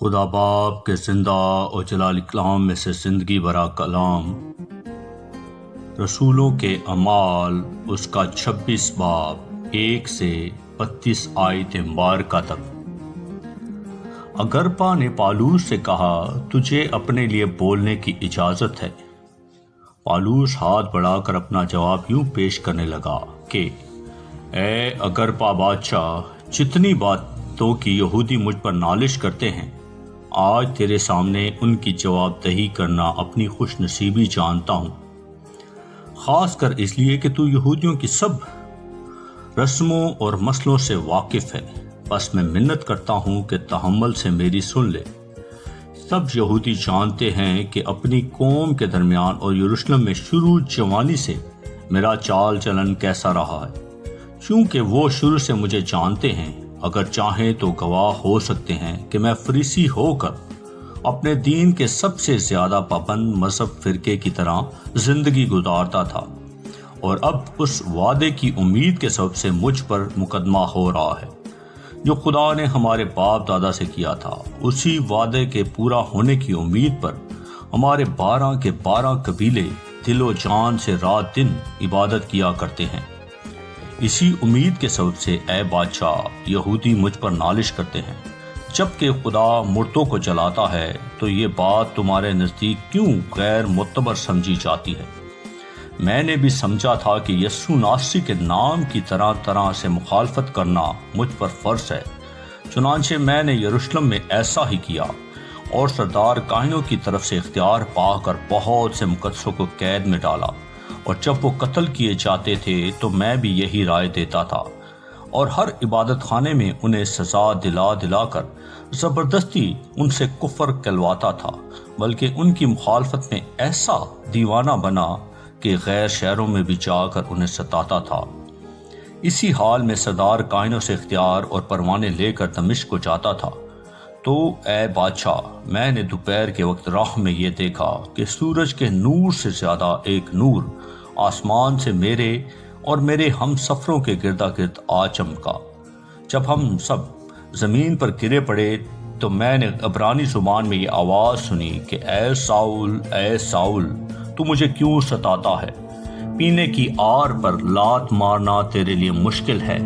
خدا باپ کے زندہ اور جلال کلام میں سے زندگی برا کلام، رسولوں کے اعمال اس کا 26 باب 1 سے 32 آیت مبارکہ تک۔ اگرپا نے پالوس سے کہا، تجھے اپنے لیے بولنے کی اجازت ہے۔ پالوس ہاتھ بڑھا کر اپنا جواب یوں پیش کرنے لگا کہ اے اگرپا بادشاہ، جتنی باتوں کی یہودی مجھ پر نالش کرتے ہیں، آج تیرے سامنے ان کی جواب دہی کرنا اپنی خوش نصیبی جانتا ہوں، خاص کر اس لیے کہ تو یہودیوں کی سب رسموں اور مسلوں سے واقف ہے۔ بس میں منت کرتا ہوں کہ تحمل سے میری سن لے۔ سب یہودی جانتے ہیں کہ اپنی قوم کے درمیان اور یروشلم میں شروع جوانی سے میرا چال چلن کیسا رہا ہے، چونکہ وہ شروع سے مجھے جانتے ہیں۔ اگر چاہیں تو گواہ ہو سکتے ہیں کہ میں فریسی ہو کر اپنے دین کے سب سے زیادہ پابند مذہب فرقے کی طرح زندگی گزارتا تھا، اور اب اس وعدے کی امید کے سبب سے مجھ پر مقدمہ ہو رہا ہے جو خدا نے ہمارے باپ دادا سے کیا تھا۔ اسی وعدے کے پورا ہونے کی امید پر ہمارے 12 کے 12 قبیلے دل و جان سے رات دن عبادت کیا کرتے ہیں۔ اسی امید کے سبب سے اے بادشاہ، یہودی مجھ پر نالش کرتے ہیں۔ جبکہ خدا مردوں کو جلاتا ہے تو یہ بات تمہارے نزدیک کیوں غیر معتبر سمجھی جاتی ہے؟ میں نے بھی سمجھا تھا کہ یسوع ناصری کے نام کی طرح طرح سے مخالفت کرنا مجھ پر فرض ہے، چنانچہ میں نے یروشلم میں ایسا ہی کیا، اور سردار کاہنوں کی طرف سے اختیار پا کر بہت سے مقدسوں کو قید میں ڈالا، اور جب وہ قتل کیے جاتے تھے تو میں بھی یہی رائے دیتا تھا، اور ہر عبادت خانے میں انہیں سزا دلا دلا کر زبردستی ان سے کفر کہلواتا تھا، بلکہ ان کی مخالفت میں ایسا دیوانہ بنا کہ غیر شہروں میں بھی جا کر انہیں ستاتا تھا۔ اسی حال میں سردار کاہنوں سے اختیار اور پروانے لے کر دمشق کو جاتا تھا۔ تو اے بادشاہ، میں نے دوپہر کے وقت راہ میں یہ دیکھا کہ سورج کے نور سے زیادہ ایک نور آسمان سے میرے اور میرے ہم سفروں کے گردا گرد آ چمکا۔ جب ہم سب زمین پر گرے پڑے تو میں نے عبرانی زبان میں یہ آواز سنی کہ اے ساؤل، تو مجھے کیوں ستاتا ہے؟ پینے کی آر پر لات مارنا تیرے لیے مشکل ہے۔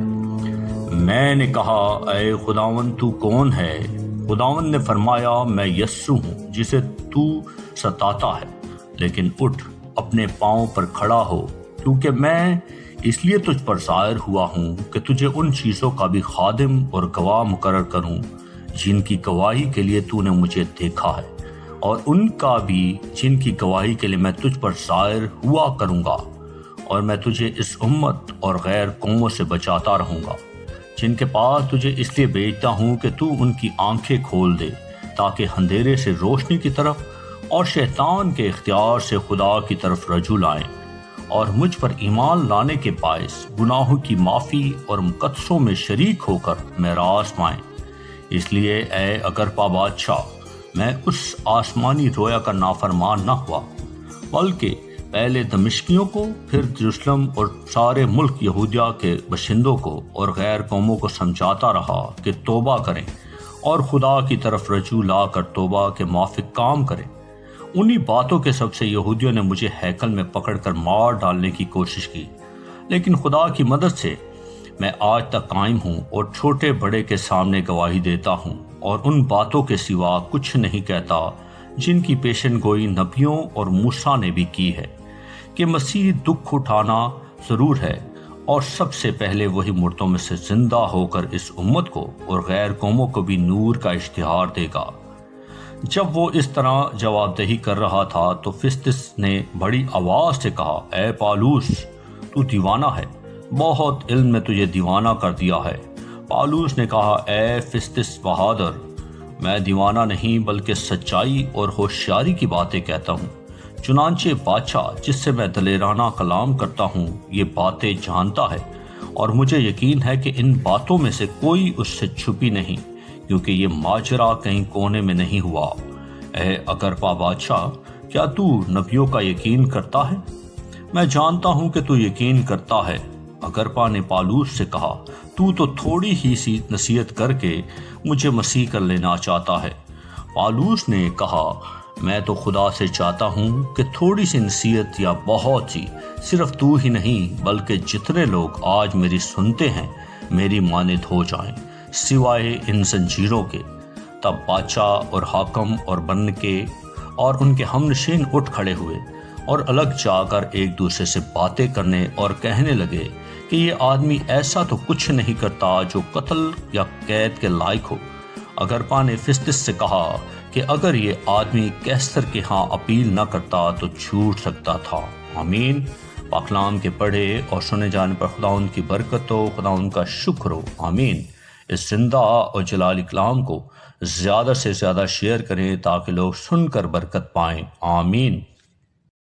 میں نے کہا، اے خداوند، تو کون ہے؟ خداوند نے فرمایا، میں یسوع ہوں جسے تو ستاتا ہے، لیکن اٹھ، اپنے پاؤں پر کھڑا ہو، کیونکہ میں اس لیے تجھ پر ظاہر ہوا ہوں کہ تجھے ان چیزوں کا بھی خادم اور گواہ مقرر کروں جن کی گواہی کے لیے تو نے مجھے دیکھا ہے، اور ان کا بھی جن کی گواہی کے لیے میں تجھ پر ظاہر ہوا کروں گا، اور میں تجھے اس امت اور غیر قوموں سے بچاتا رہوں گا جن کے پاس تجھے اس لیے بھیجتا ہوں کہ تو ان کی آنکھیں کھول دے، تاکہ اندھیرے سے روشنی کی طرف اور شیطان کے اختیار سے خدا کی طرف رجوع لائیں، اور مجھ پر ایمان لانے کے باعث گناہوں کی معافی اور مقدسوں میں شریک ہو کر میراث پائیں۔ اس لیے اے اگرپا بادشاہ، میں اس آسمانی رویا کا نافرمان نہ ہوا، بلکہ پہلے دمشقیوں کو، پھر یروشلم اور سارے ملک یہودیہ کے باشندوں کو اور غیر قوموں کو سمجھاتا رہا کہ توبہ کریں اور خدا کی طرف رجوع لا کر توبہ کے موافق کام کریں۔ انہی باتوں کے سب سے یہودیوں نے مجھے ہیکل میں پکڑ کر مار ڈالنے کی کوشش کی، لیکن خدا کی مدد سے میں آج تک قائم ہوں اور چھوٹے بڑے کے سامنے گواہی دیتا ہوں، اور ان باتوں کے سوا کچھ نہیں کہتا جن کی پیشن گوئی نبیوں اور موسیٰ نے بھی کی ہے، کہ مسیح دکھ اٹھانا ضرور ہے، اور سب سے پہلے وہی مردوں میں سے زندہ ہو کر اس امت کو اور غیر قوموں کو بھی نور کا اشتہار دے گا۔ جب وہ اس طرح جواب دہی کر رہا تھا تو فستس نے بڑی آواز سے کہا، اے پالوس، تو دیوانہ ہے، بہت علم نے تجھے دیوانہ کر دیا ہے۔ پالوس نے کہا، اے فستس بہادر، میں دیوانہ نہیں بلکہ سچائی اور ہوشیاری کی باتیں کہتا ہوں۔ چنانچہ بادشاہ جس سے میں دلیرانہ کلام کرتا ہوں یہ باتیں جانتا ہے، اور مجھے یقین ہے کہ ان باتوں میں سے کوئی اس سے چھپی نہیں، کیونکہ یہ ماجرا کہیں کونے میں نہیں ہوا۔ اے اگرپا بادشاہ، کیا تو نبیوں کا یقین کرتا ہے؟ میں جانتا ہوں کہ تو یقین کرتا ہے۔ اگرپا نے پالوس سے کہا، تو تھوڑی ہی سی نصیحت کر کے مجھے مسیح کر لینا چاہتا ہے، پالوس نے کہا میں تو خدا سے چاہتا ہوں کہ تھوڑی سی نصیحت یا بہت سی، صرف تو ہی نہیں بلکہ جتنے لوگ آج میری سنتے ہیں میری مانند ہو جائیں سوائے ان زنجیروں کے۔ تب بادشاہ اور حاکم اور بنکے اور ان کے ہم نشین اٹھ کھڑے ہوئے اور الگ جا کر ایک دوسرے سے باتیں کرنے اور کہنے لگے کہ یہ آدمی ایسا تو کچھ نہیں کرتا جو قتل یا قید کے لائق ہو۔ اگرپا نے فسطس سے کہا کہ اگر یہ آدمی کیسر کے ہاں اپیل نہ کرتا تو جھوٹ سکتا تھا۔ آمین۔ پاکلام کے پڑھے اور سنے جانے پر خدا ان کی برکت ہو، خدا ان کا شکر ہو۔ آمین۔ اس زندہ اور جلالی کلام کو زیادہ سے زیادہ شیئر کریں تاکہ لوگ سن کر برکت پائیں۔ آمین۔